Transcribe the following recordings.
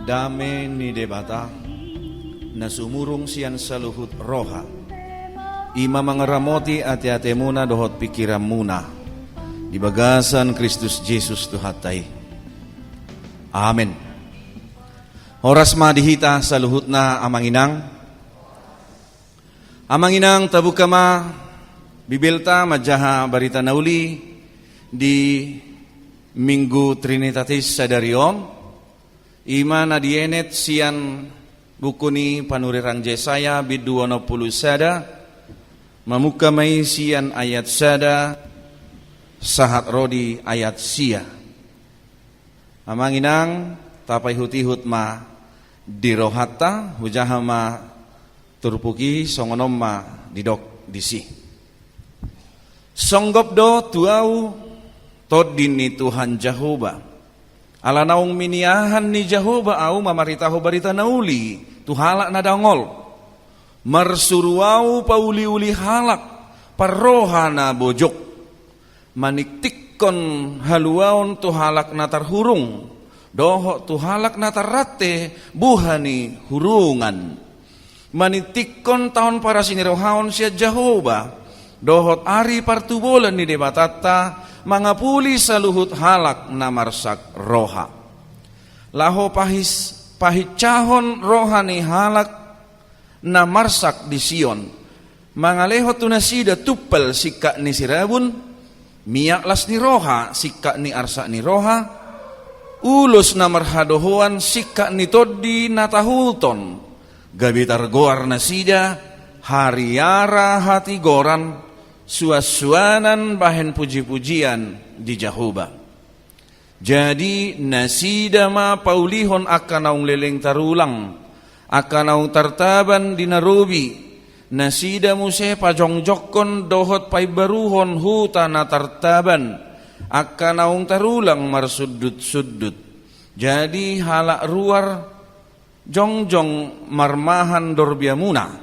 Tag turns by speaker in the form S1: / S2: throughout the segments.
S1: Dame ni debata na sumurong siyan sa luhut roha. Ima mangaramoti ati-ate muna dohot pikiram muna. Dibagasan Kristus Jesus tuhatay. Amen. Oras madihita sa luhut na amanginang. Amanginang tabukama bibilta madyaha barita nauli di Minggu Trinitatis sa Dariom. Ima na dienet siyan buku ni panurirang Jesaya biduano puluh sada. Mamuka may siyan ayat sada. Sahat rodi ayat sia. Amanginang tapay hutihut ma dirohata hujaha ma turpuki songonom ma didok disi. Songgop do tuau todin ni Tuhan Jehovah. Ala naung miniahan ni Jehovah au mamaritaho barita nauli tuhalak na dangol. Marsuruau pauli-uli halak parroha na bojok. Maniktikkon haluaon tuhalak na tarhurung. Doho tuhalak na tarate buhani hurungan. Maniktikkon taon para sinirohaon siya Jehovah. Dohot ari partubolan ni debatata mangapuli sa luhut halak na marsak roha. Laho pahitsahon roha ni halak na marsak di Sion. Mangalehot tu nasida tupel sikka ni sirabun, miaklas ni roha sikka ni arsa ni roha, ulus na marhadohoan sikka ni toddi na tahuton, gabitar goar nasida, hariara hati goran, suas-suanan bahen puji-pujian di Jehovah. Jadi nasida ma paulihon akanaung leleng tarulang, akanaung tartaban di narubi, nasida muse pajongjokon dohot paibaruhon huta na tartaban, akanaung tarulang marsudut-sudut. Jadi halak ruar jongjong marmahan dorbiamuna.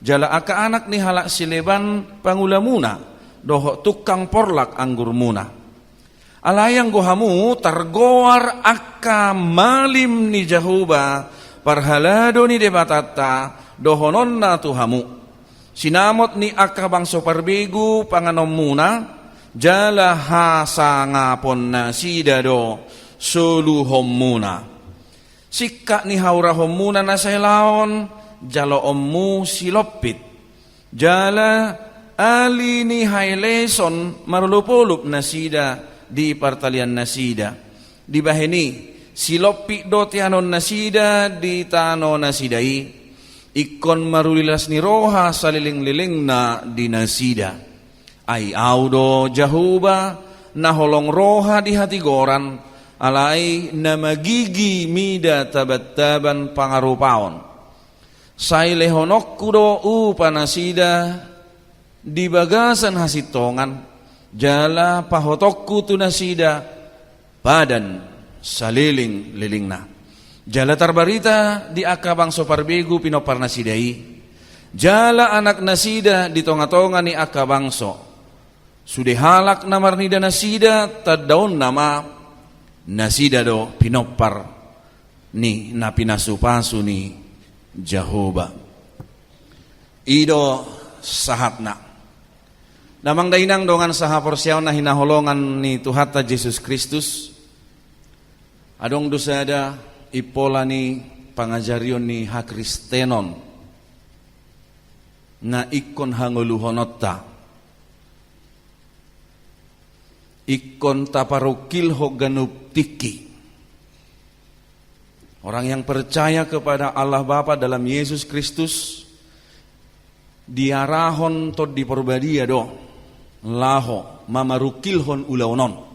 S1: Jala aka anak ni halak sileban pangulamuna, doho tukang porlak anggur muna. Alayang gohamu targoar aka malim ni Jehovah, parhalado ni debatata, dohonon na tuhamu. Sinamot ni aka bangso parbegu panganom muna, jala hasa ngapon na sidado suluhom muna. Sikka ni haurahom muna na selaon, jalo ommu silopit jala ali ni haileson marulupulup nasida di partalian nasida di baheni silopit do tianon nasida di tano nasidai ikon marulilas ni roha saliling-liling na di nasida ay audo Jehovah naholong roha di hati goran alai na magigi mida tabat-taban pangarupaon. Say lehonok kudo upanasida di bagasan hasitongan jala pahotokku tunasida badan saliling-liling na jala tarbarita di akabang soparbegu pinopar nasidai jala anak nasida di tonga-tonga ni akabangso sudehalak namar nida nasida tadaon nama nasida do pinopar ni na pinasupasu ni Jehovah. Ido sahatna. Namang dainang dongan saha porsyaw na hinaholongan ni Tuhata Jesus Kristus. Adong dosada ipola ni pangajarion ni Hakristenon na ikon hanguluhonotta. Ikon taparukil hoganup tiki. Orang yang percaya kepada Allah Bapa dalam Yesus Kristus diarahon to diporbadia do laho mamarukilhon ulaunon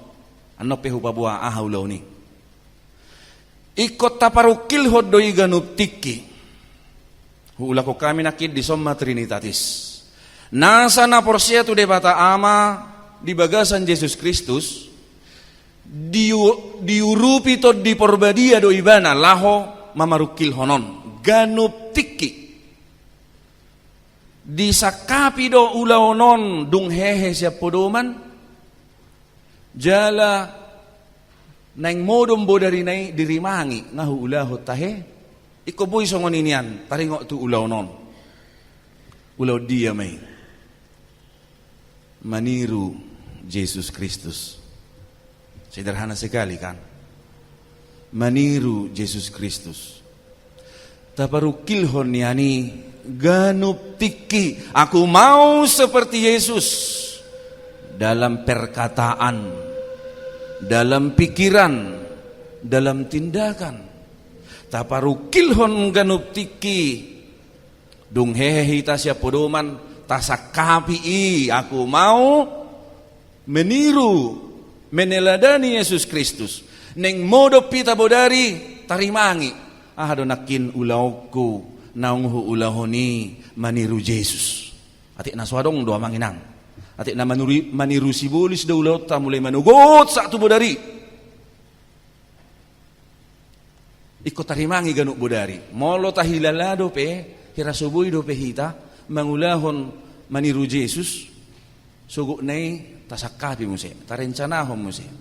S1: ano pehu babua aha ulauni ikot taparukilhon do iganup tiki hula ko kami nakid di somma Trinitatis nasa na porsia tu debata ama di bagasan Yesus Kristus diurupi to di porbadia do ibana laho mamarukil honon ganup tiki disakapi do ulaonon dung hehe siap podoman jala Nang modom bodari nay dirimangi ngahu ulahu tahe. Iko boy songon inian taringo tu ulaw non. Ulaw dia may maniru Yesus Kristus. Sederhana sekali kan? Maniru Yesus Kristus. Taparukilhon yani ganup tiki. Aku mau seperti Yesus dalam perkataan, dalam pikiran, dalam tindakan. Taparukilhon ganup tiki. Dung hehehi tasya podoman tasakapi aku mau meniru meneladani Yesus Kristus. Neng modo pita bodari tarimangi. Donakin ulauku naunghu ulahoni maniru Yesus. Atik na swadong doa manginang. Atik na maniru sibulis da ulau ta mulai manugot satu bodari. Iko tarimangi ganuk bodari. Molo tahilalado pe hirasuboy do pe hita mangulahon maniru Yesus. Suguk nay tasakapi mo siya. Tarencanahon mo siya.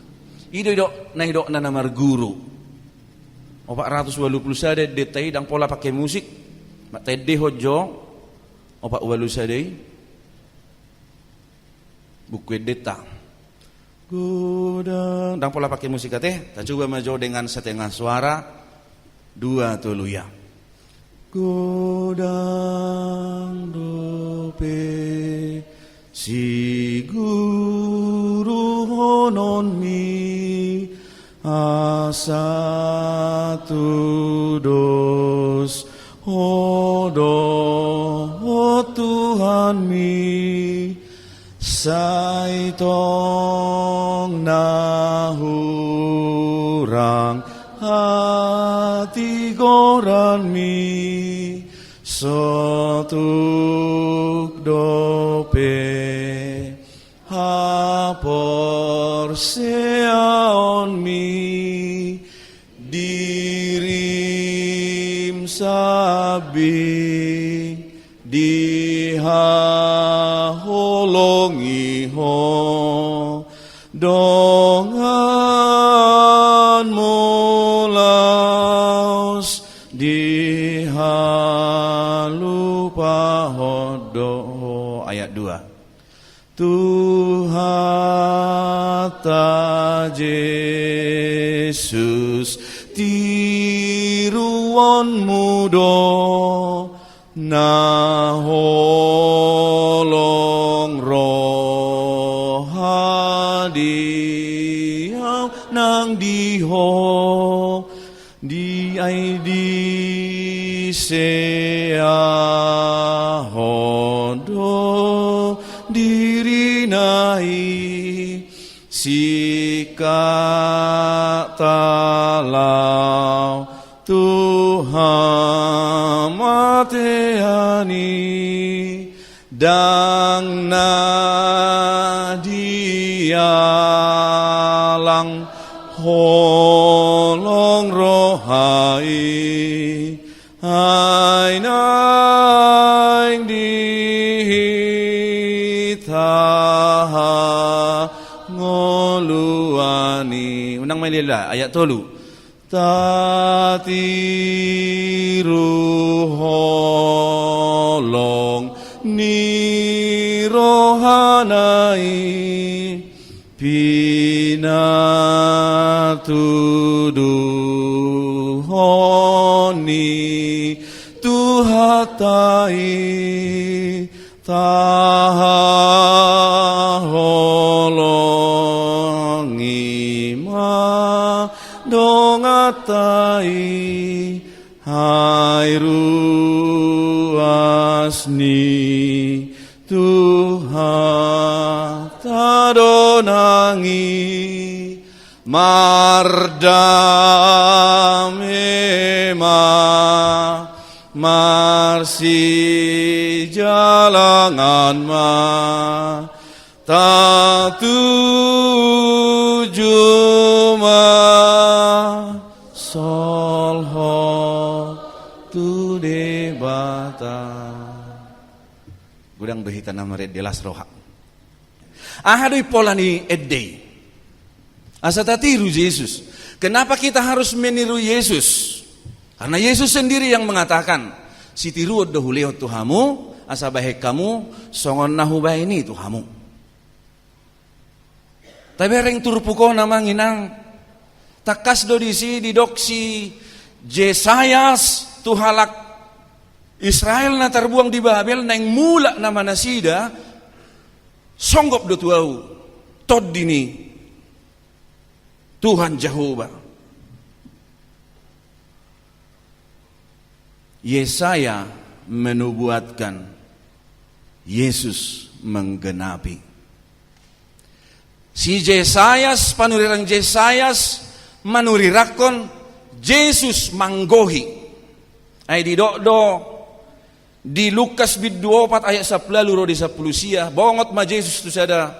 S1: Ido na namar guru. O 480 sada detay dang pola pakai musik. Matede hojo. O 480 sada buku deta. Godang dang pola pakai musik kate. Ta coba maju dengan setengah suara. 2 tuluya. Godang dope si guru honon mi asatu dos hodo Tuhan mi saitong nahurang hati goran mi sotuk dope hapor seaon mi dirim sabi dihaholongi ho dongan mulaus dihalupa hodo. Ayat 2. Tuhan Yesus tiruan mudo naholong rohadiau nang diho di aidi sea hodo diri nai sika talau Tuhan mateani dang nadialang holong rohai ainaing dihitaha ngoluani. Unang Manila ayat 3. Tatiru holong ni rohanai pinatuduhoni tuhatai taholongi ma dongatai hai ruasni Tuhan tadonangi mardamema marsi jalangan ma tatujuma solho tu debata gudang behita namaret delas roha ahadui polani eddei asa tatiru Yesus Kenapa kita harus meniru Yesus? Karena Yesus sendiri yang mengatakan, si tiruot dohuleo Tuhamu, asa bahe kamu, songon nahu ini Tuhamu. Tapi reng turpuko nama nginang, takas do disi didoksi Jesayas tuhalak Israel na terbuang di Babel nang mula nama nasida songgop do tuau tod dini Tuhan Jehovah. Yesaya menubuatkan, Yesus menggenapi. Si Jesayas, panurirang Jesayas manurirakon Yesus manggohi. Ay di do di Lukas 24 ayat 10 luro di 10 sia bongot ma Yesus tu sada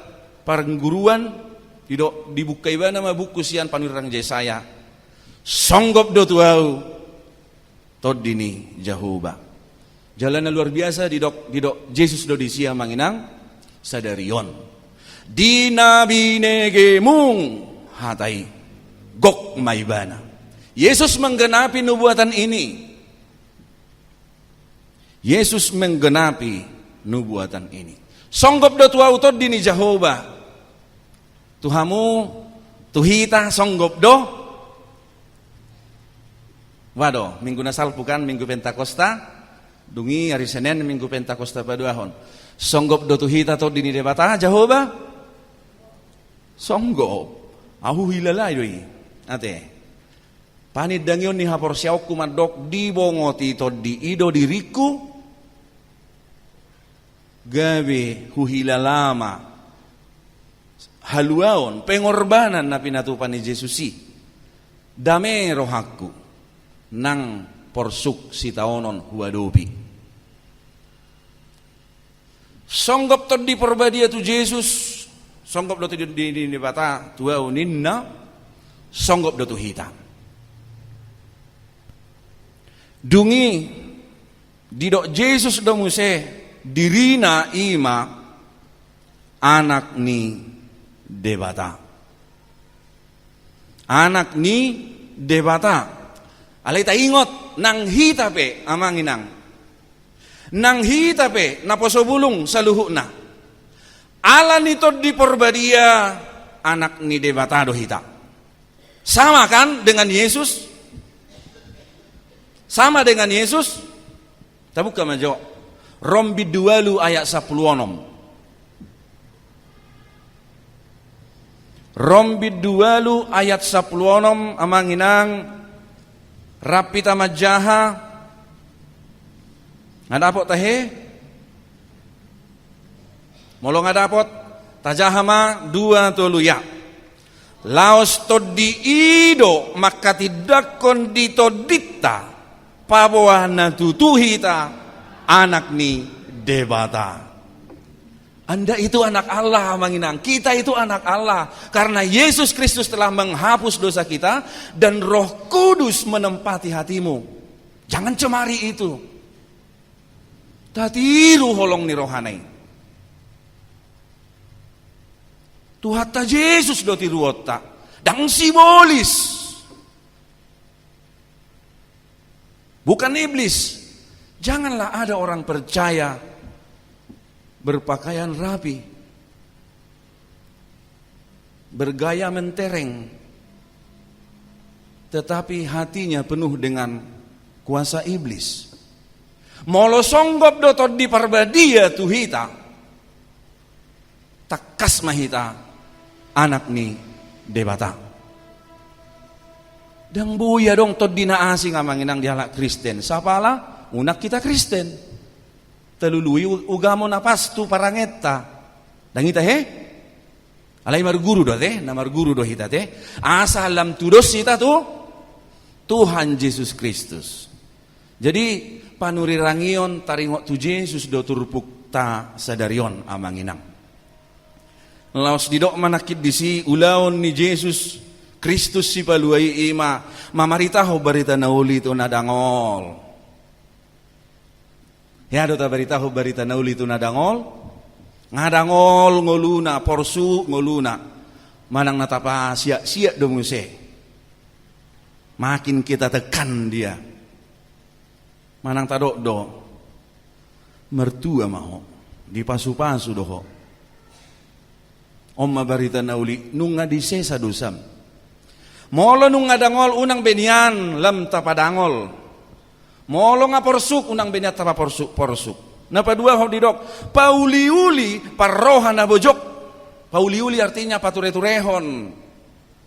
S1: parang guruan dibuka iba nama buku sian panurirang Jesaya. Songgop do tuau tod dini Jehovah. Jalan luar biasa di dok Yesus do di sia manginang sadarion. Di nabi negemung hatai gok maibana. Yesus menggenapi nubuatan ini. Yesus menggenapi nubuatan ini. Songgop do tuau tod dini Jehovah. Tuhamu tuhita songgop do. Wado, minggu nasal bukan minggu Pentakosta. Dungi hari Senin minggu Pentakosta paduahon. Songgop do tuhita tod dini debata Jehovah. Songgop. Ahu hilalay doi. Ate. Panid dangyon ni hapor siyaw kumadok di bongoti tod di ido diriku. Gabi huhilalama. Haluaon, pengorbanan na pinatupan ni Jesusi. Dame rohaku nang porsuk si taonon huadopi. Songgop tod di perbadia tu Jesus. Songgop do tu di bata tua uninna. Songgop do tu hitam. Dungi didok Jesus do muse dirina ima anak ni debata. Anak ni debata. Alay ta ingot nang hitape amanginang. Nang hitape naposobulong sa luho na. Ala nito di porbadia anak ni debata do hita. Sama kan dengan Yesus? Sama dengan Yesus? Tabuka majo. Rom bidualu ayat 10. Rom bidualu ayat 10 amanginang rapita majaha ngadapot tahe molo ngadapot tajahama dua toluya laos todi ido makatidakon ditodita paboah natutuhita anak ni debata. Anda itu anak Allah manginang. Kita itu anak Allah. Karena Yesus Kristus telah menghapus dosa kita. Dan Roh Kudus menempati hatimu. Jangan cemari itu. Tatiru holong ni rohanai. Tuhata Yesus do tiruota. Dang simbolis. Bukan iblis. Janganlah ada orang percaya berpakaian rapi, bergaya mentereng, tetapi hatinya penuh dengan kuasa iblis. Molo songgop do tod di parbadia tuhita, takas mahita anak ni debata. Dang buya dong tod dinaasing amanginang dihalak Kristen. Sapala, unak kita Kristen. Talului ugamo na pastu parangeta. Dangita he? Alay marguru do te, na marguru do hita te. Asa alam tudos hita tu Tuhan Yesus Kristus. Jadi panurirangion taringok tu Yesus do turpuk ta sadarion amanginang. Laos didok manakit disi ulaon ni Yesus Kristus si paluai ima mamaritaho barita nauli to nadangol. Ya do ta baritaho barita nauli to nadangol. Ngadangol ngoluna porsu ngoluna manang natapa sia-sia do muse. makin kita tekan dia. Manang tadok do, mertua maho, dipasu-pasu doho. Omma barita nauli, nunga disesa dosam. Molo nunga dangol unang benian, lam tapadangol. Molo nga porsuk, unang benian tapa porsuk. Napadua ho didok, pauliuli parroha na bojok. Pauliuli artinya pature-turehon.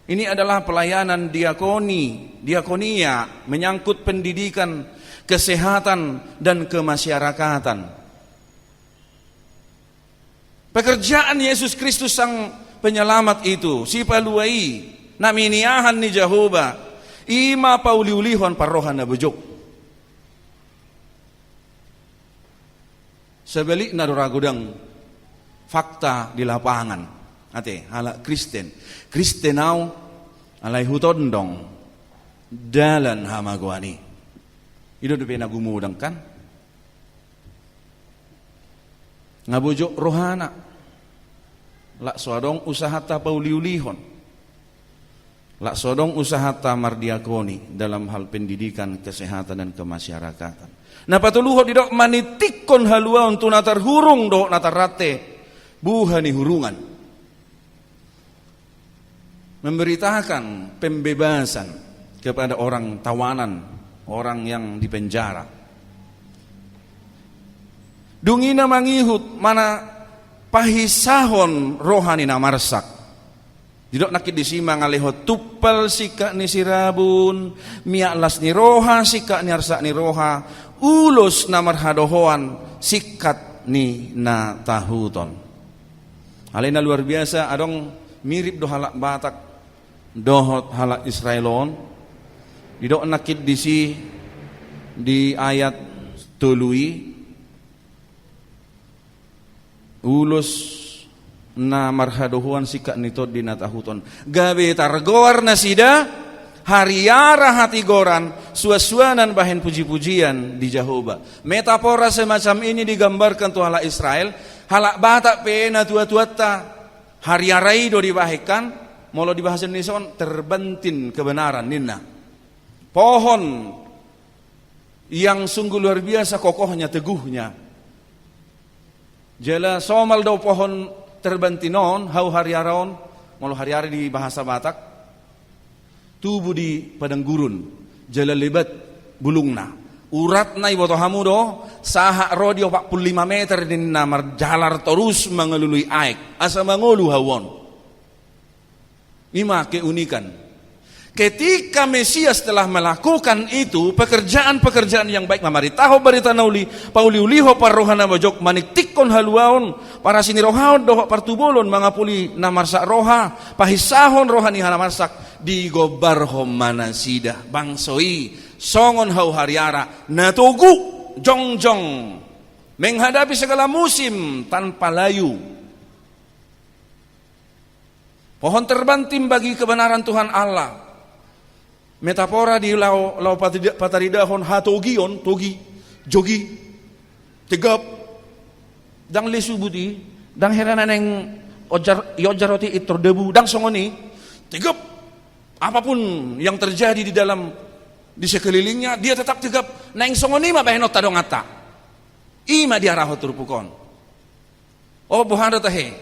S1: Ini adalah pelayanan diakonia, menyangkut pendidikan, kesehatan, dan kemasyarakatan. Pekerjaan Yesus Kristus sang penyelamat itu, si paluai, naminiahan ni Jehovah, ima pauliulihon parrohan na bejok. Sebalik na doragudang fakta di lapangan. Ate, hala Kristen. Kristenau alay hutondong dalan hamagwani. Ito doon pinagumudang kan? Ngabujok rohana. La sodong usahata pauliulihon. La sodong usahata mardiakoni dalam hal pendidikan, kesehatan, dan kemasyarakatan. Nah patuluhot didok manitikon haluaon tu natar hurung doh natar rate buhani hurungan. Memberitakan pembebasan kepada orang tawanan, orang yang dipenjara. Dungina mangihut mana pahisahon rohani namarsak. Didok nakit disimang alehot tupal sika ni sirabun, miaklas ni roha sika ni arsak ni roha, ulos na marhadohoan sikat ni na tahuton. Alay na luar biasa, adong mirip do halak Batak, dohot halak Israelon. Didok nakit disi di ayat tului, ulos na marhadohoan sikat nitod di na tahuton. Gabe targoar na sida, hariara hati goran, suasuanan bahen puji-pujian di Jehovah. Metafora semacam ini digambarkan tu halak Israel, halak Batak pena tua-tuata, hariarai do dibahekan, molo di bahasa Indonesia terbentin kebenaran ninna. Pohon yang sungguh luar biasa kokohnya, teguhnya. Jela somal do pohon terbentinon, hau hariaraon, molo hariari di bahasa Batak, tubuh di padang gurun, jala lebat bulungna. Urat na iboto hamudo, saha rodio 45 meter din namar jalar terus mengelului aik, asa mangolu hawon. Ima keunikan. Ketika Mesias telah melakukan itu, pekerjaan-pekerjaan yang baik, mamaritaho barita nauli, pauliuliho parrohana bajok, maniktikon haluaon, para sini rohaon doho partubolon, mangapuli namarsak roha, pahisahon rohani hanamarsak, digobarhom manasidah, bangsoi, songon hau hariara, natugu, jongjong, menghadapi segala musim tanpa layu. Pohon terbantim bagi kebenaran Tuhan Allah. Metafora di lau pataridahon hatogion, togi, jogi, tegap, dang lesubuti, dang heranan yang yojaroti itu debu, dang songoni, tegap. Apapun yang terjadi di sekelilingnya, dia tetap tegap. Nang songoni mah bahenot tadong ata. Ima dia rahot turpukon. Oh buhanda tahe.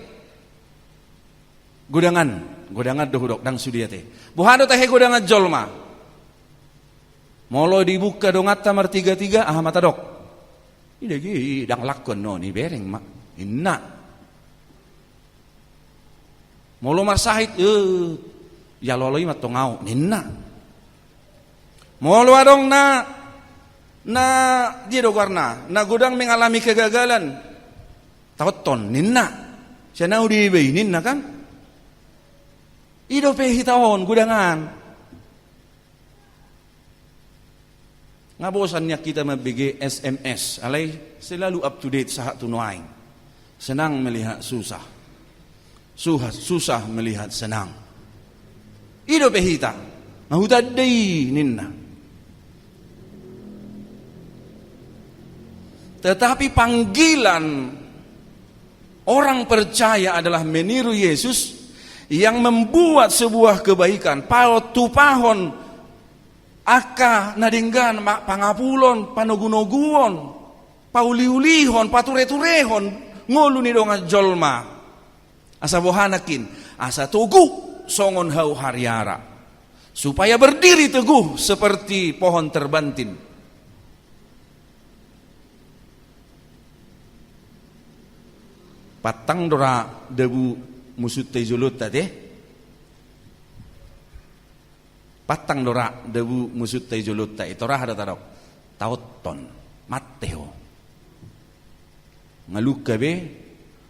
S1: Godangan dohudok dang sudiate. Buhanda tahe godangan jolma. Molo dibuka dongata martiga-tiga mata dok. Ini dang lakon no ni bereng mak. Inna. Molo marsahit ya loloi matongau ninna. Molo adong na dia do warna na godang mengalami kegagalan. Tauton ninna. Siya di bay ninna kan? Ido pe hitahon gudangan. Ngabosannya kita mabigi SMS, alay selalu up to date sa tunuain. Senang melihat susah. Susah melihat senang. Ido pehita, mahutad day ninna. Tetapi panggilan orang percaya adalah meniru Yesus yang membuat sebuah kebaikan. Pao tupahon
S2: Aka nadinggan pangapulon, panogunoguon, pauliulihon, pature-turehon, ngulu ni donga jolma. Asa bohanakin, asa tugu songon hau hariara. Supaya berdiri teguh seperti pohon terbantin. Patang dora debu musut tejulut tadi. Patang dora debu musut tejulut tadi. Itora ada tarok. Tauton. Mateo. Ngaluka be.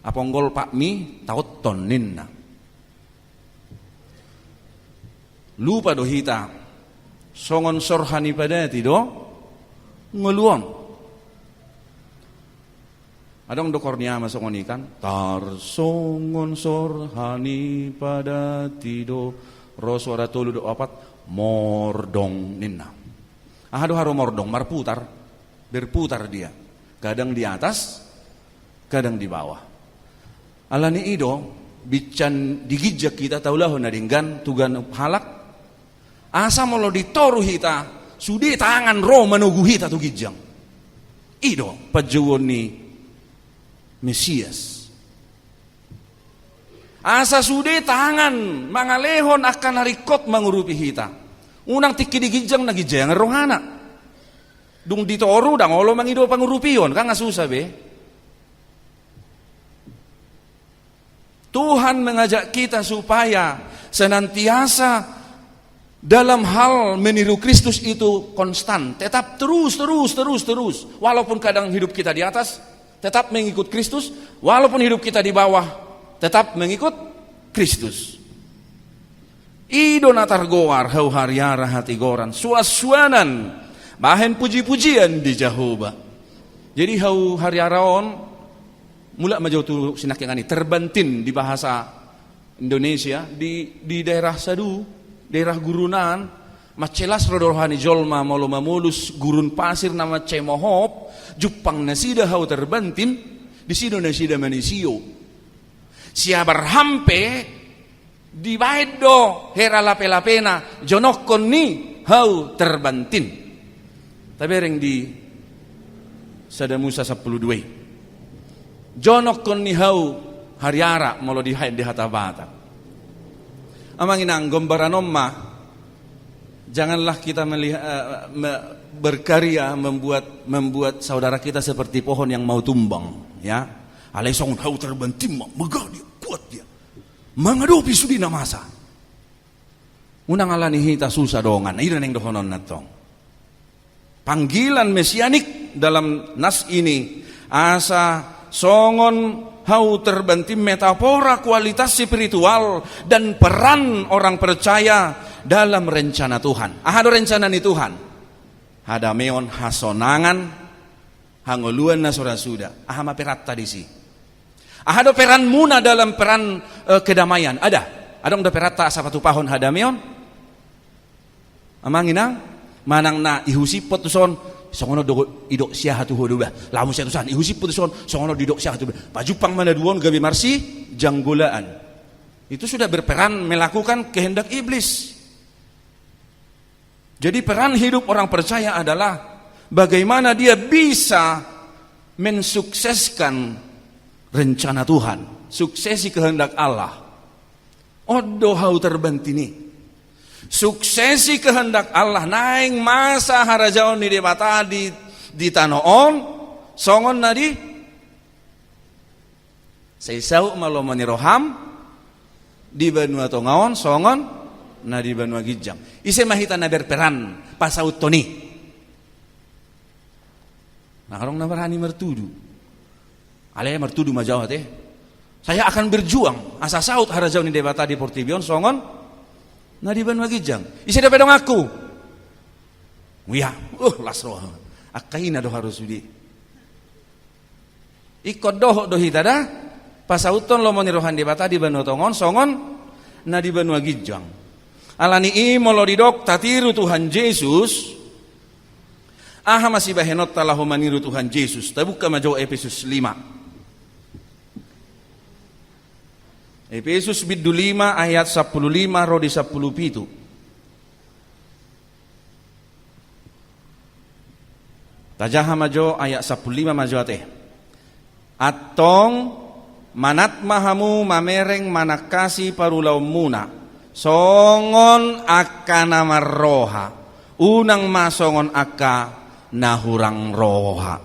S2: Aponggol pak mi. Tauton ninna. Lupa dohita. Songon sorhani pada tido. Ngeluon. Adong dokornya masongon ikan. Tar songon sorhani pada tido. Roswara tolu do apat. Mordong ninna. Ahado haro mordong. Berputar dia. Kadang di atas. Kadang di bawah. Alani ido. Bican digijak kita. Taulah nadinggan. Tugan halak. Asa molo ditoru hita. Sudi tangan roh menugu hita tu gijang. Ido. Pajuwon ni Mesias. Asa sudi tangan. Mangalehon akan harikot mengurupi hita. Unang tiki digijang na gijang rohana. Dung ditoru dang olo mangido pangurupion. Kan susah be. Tuhan mengajak kita supaya senantiasa dalam hal meniru Kristus itu konstan. Tetap terus. Walaupun kadang hidup kita di atas, tetap mengikut Kristus. Walaupun hidup kita di bawah, tetap mengikut Kristus. Ido natar goar hau hariara hati goran. Suas-suanan. Bahen puji-pujian di Jehovah. Jadi hau hariaraon. Mula majau tu sinakingani. Terbantin di bahasa Indonesia. Di daerah Sadu. Daerah Gurunan. Macelas rodorhani jolma molo mamulus. Gurun pasir nama cemohop. Jupang nasida hau terbantin. Di sido nasida manisio. Siabar hampe. Di baedo hera lape-lapena jonokon ni hau terbantin. Tapi ring di Sada Musa 12. Jonokon ni hau hariara molo di hatabata. Amangin gombaran omma. Janganlah kita berkarya membuat saudara kita seperti pohon yang mau tumbang, ya. Alai song hau terbantin megah dia, kuat dia. Mengadopi sudi namasa. Unang alani hita susah dongan. Ida neng dohonon natong. Panggilan mesianik dalam nas ini. Asa songon hau terbantim metafora kualitas spiritual. Dan peran orang percaya dalam rencana Tuhan. Ahado rencana ni Tuhan. Hada meon hasonangan. Hangoluan na sudah. Ahama perat tadi sih. Ahado peran muna dalam peran kedamaian. Adong da perata sapatu pahon hadamion. Amanginang manang na ihusipot tuson songono idok sia hatu hodoba. Lamu sia tusan ihusipot tuson songono didok sia hatu. Pajupang mana duon gabi marsi janggolaan. Itu sudah berperan melakukan kehendak iblis. Jadi peran hidup orang percaya adalah bagaimana dia bisa mensukseskan rencana Tuhan, suksesi kehendak Allah. Odo hau terbantini. Suksesi kehendak Allah naing masa harajaon ni debata di tanoon songon nadi seisau malo maniroham di Banua Tongaon songon nadi Banua Gijang. Ise mahita na berperan pasaut toni. Nakarong na berani mertudu. Alaya mertudu majawat Saya akan berjuang. Asa saut harajaw ni debata di Portibion songon na di Banua Gijang. Isi dapat dong aku. Wia, lasro. Akaina do harus di. Ikut doh hitada. Pasauton lo moni rohan debata di Banua Tongon songon na di Banua Gijang. Alani molo didok tatiru Tuhan Yesus. Aha masih bahenot talahu maniru Tuhan Yesus. Tabuka majau Efesus 5. Efesus bidu 5 ayat 15 rodi 17.
S1: Tajaha majo ayat 15 majo ate. Atong manat mahamu mamereng manakasi parulau muna. Songon aka nama roha. Unang masongon aka nahurang roha.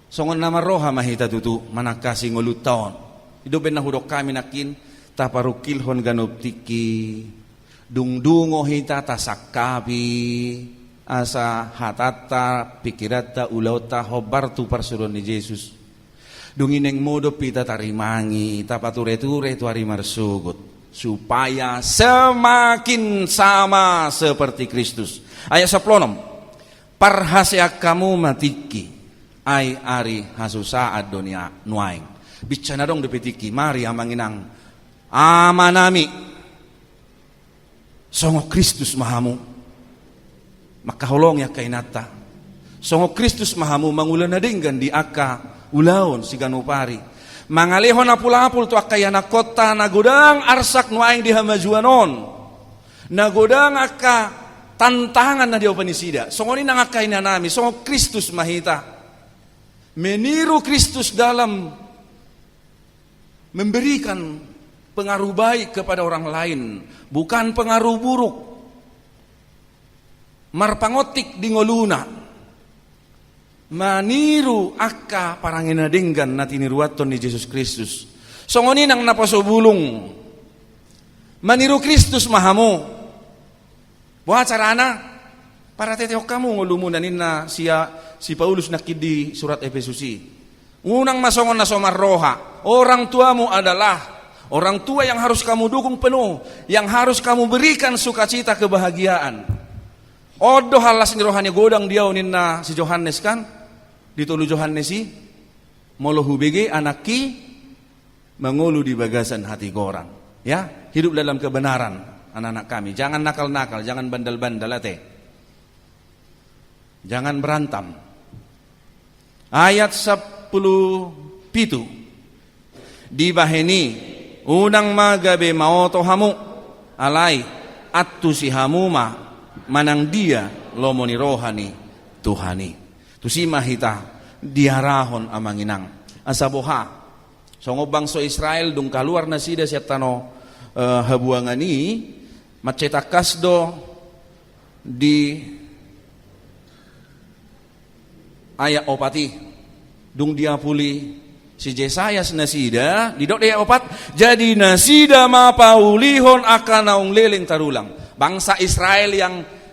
S1: Songon nama roha mahita tutu manakasi nguluton. Idoben nahudok kami nakin taparukilhon ganuptiki. Dungdungo hita tasakabi. Asa hatata pikirata ulauta hobartu parsuron ni Yesus. Dungineng modo pita tarimangi tapature-ture tu hari marsugut supaya semakin sama seperti Kristus. Ayat 10. Parhasya kamu matiki ay ari hasusaad dunia nuaing. Bicana dong depetiki mari amanginang amanami songo Kristus mahamu. Makahulong ya kainata. Songo Kristus mahamu mangulan na dinggan di aka ulaon si ganupari. Mangalihon na pulapul tu akaya na kota nagudang arsak nuaing di hamajuanon. Nagudang aka tantangan na di opanisida. Songo ni nangakay na nami. Songo Kristus mahita. Meniru Kristus dalam memberikan pengaruh baik kepada orang lain. Bukan pengaruh buruk. Marpangotik di ngoluna. Maniru akka parangina denggan na tiniruaton ni Jesus Kristus. Songonin ang napasobulong. Maniru Kristus mahamu. Buha carana para teteok kamu ngolumunanin na si Paulus nakid di surat Efesusi. Unang masongon na somarroha. Orang tuamu adalah orang tua yang harus kamu dukung penuh, yang harus kamu berikan sukacita kebahagiaan. Odo halas ni rohani godang diaunin na si Johannes kan? Ditulu Johannesi molo hubege anaki mengulu di bagasan hati gorang. Ya, hidup dalam kebenaran anak-anak kami. Jangan nakal-nakal, jangan bandal-bandal ate. Jangan berantam. Ayat 10 pitu. Di baheni unang magabe maoto hamu alai attu si hamuma manang dia lomoni rohani Tuhani. Tusima hita diarahon amanginang asaboha. Songo bangso Israel dung kaluar na sida siya tano habuangani macetak kasdo di ayat opati dung dia puli si Jesayas nasida di dok dia opat jadi nasida mapaulihon akan naung leleng tarulang. Bangsa Israel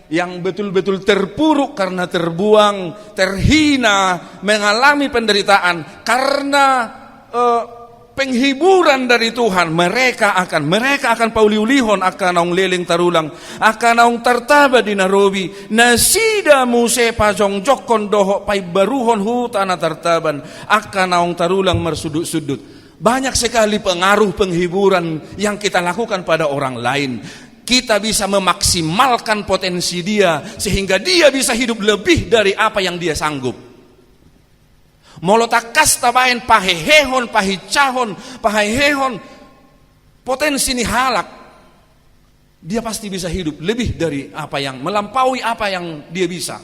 S1: yang betul-betul terpuruk karena terbuang, terhina, mengalami penderitaan karena penghiburan dari Tuhan. Mereka akan pauliulihon akan naung leleng tarulang, akan naung tartaba di Narobi. Nasida muse pajong jokon doho pai baruhon hutana tartaban, akan naung tarulang mersudut-sudut. Banyak sekali pengaruh penghiburan yang kita lakukan pada orang lain. Kita bisa memaksimalkan potensi dia sehingga dia bisa hidup lebih dari apa yang dia sanggup. Molotakas tabain pahehehon, pahicahon, pahehehon, potensi ini halak. Dia pasti bisa hidup lebih dari apa yang melampaui apa yang dia bisa.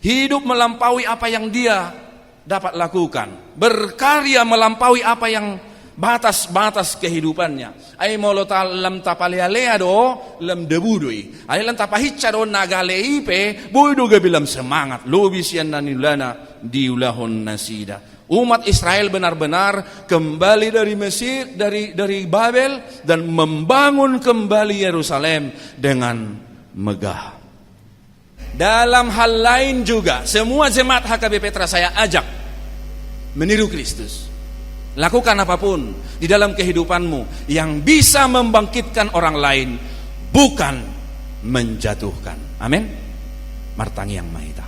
S1: Hidup melampaui apa yang dia dapat lakukan. Berkarya melampaui apa yang batas-batas kehidupannya. Ay molota lam tapalealea do lam debudoi. Ay lam tapahitsa do nagaleipe boydo gabilam semangat. Lobis yan nanilana diulahon nasida. Umat Israel benar-benar kembali dari Mesir, dari Babel dan membangun kembali Yerusalem dengan megah. Dalam hal lain juga semua jemaat HKB Petra saya ajak meniru Kristus. Lakukan apapun di dalam kehidupanmu yang bisa membangkitkan orang lain, bukan menjatuhkan. Amin. Martangi yang mahita.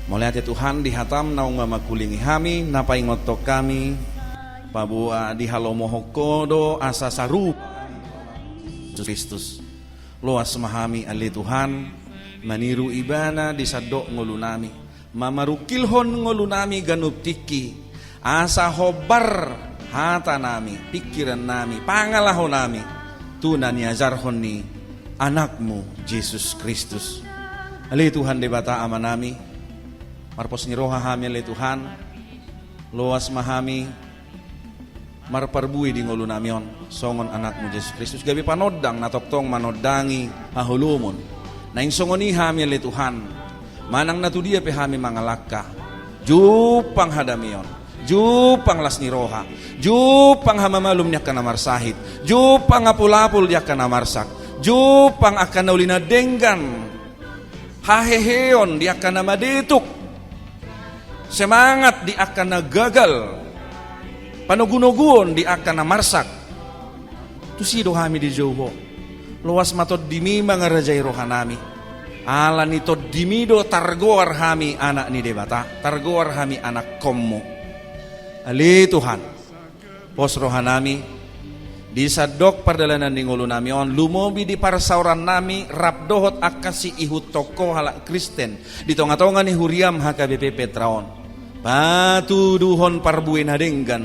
S1: Mulai hati Tuhan dihatam naung mamakulingi kami, napai ngotok kami, pabua di halomohokodo asa saru Kristus. Loas mahami ali Tuhan, maniru ibana disadok ngolunami, mamarukilhon ngolunami ganuptiki. Asa hobar hata nami, pikiran nami, pangalahon nami, tunan yazarhon ni anakmu, Yesus Kristus. Ali Tuhan debata amanami, Marpos ni roha hamil le Tuhan, loas mahami, marparbui di ngulu namion, songon anakmu Yesus Kristus. Gabi panodang natoktong manodangi ahulumon. Na insongoni hamil le Tuhan, manang natudia pe hami mangalaka, jupang hadamion, jupang las ni roha, jupang hamamalum niya kanamarsahit, jupang apulapul niya kanamarsak, jupang akan naulina denggan, haheheon di akan namadituk, semangat di akan nagagal, panugunuguon di akan namarsak. Tu sido kami di Jowo, luas matod dimi mga rajay rohanami, ala nito dimido targoar hami anak ni debata, targoar hami anak kommu. Ali Tuhan, pos rohanami, di sadok perdalanan di ngulu nami on, lumobi di parsauran nami, rapdohot akasi ihut toko halak Kristen, di tonga-tonga ni huriam HKBP Petraon, patu duhon parbuin hadenggan,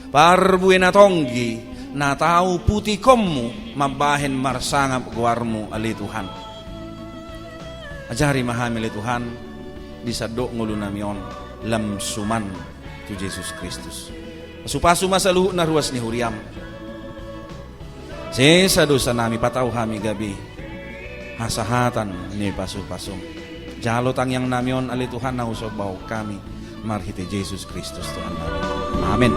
S1: parbuin atonggi, na tahu putih kommu, mabahen marsangap guarmu ali Tuhan. Ajari mahamili Tuhan, di sadok ngulu nami on, lamsuman tu Yesus Kristus. Supasu masaluh na ruas ni huriam. Sesa dosa nami pataw hami gabi, hasahatan ni pasu-pasum. Jalotang yang namion ali Tuhan na usog bau kami, marhiti Yesus Kristus Tuhan. Amin.